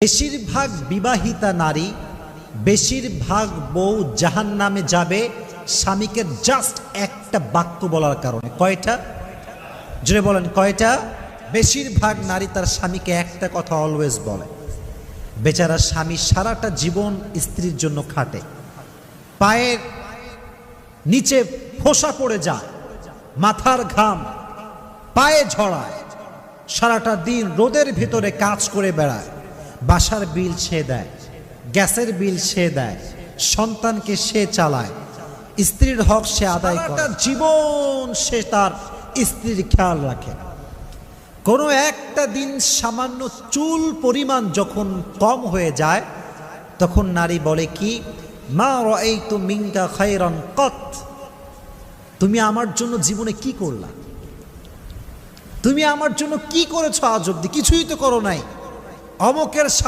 বেশিরভাগ বিবাহিতা নারী, বেশিরভাগ বউ জাহান্নামে যাবে স্বামীকে জাস্ট একটা বাক্য বলার কারণে। কয়টা? জোরে বলেন কয়টা? বেশিরভাগ নারী তার স্বামীকে একটা কথা অলওয়েজ বলে। বেচারা স্বামী সারাটা জীবন স্ত্রীর জন্য খাটে, পায়ের নিচে ফোসা পড়ে যায়, মাথার ঘাম পায়ে ঝরায়, সারাটা দিন রোদের ভিতরে কাজ করে বেড়ায়, বাসার বিল সে দেয়, গ্যাসের বিল সে দেয়, সন্তানকে সে চালায়, স্ত্রীর হক সে আদায় করে, জীবন সে তার স্ত্রীর খেয়াল রাখে। কোনো একটা দিন সামান্য চুল পরিমাণ যখন কম হয়ে যায়, তখন নারী বলে কি, মা রাআইতু মিনকা খায়রান কত, তুমি আমার জন্য জীবনে কি করলা? তুমি আমার জন্য কি করেছো আজ অব্দি? কিছুই তো করো নাই। অমকের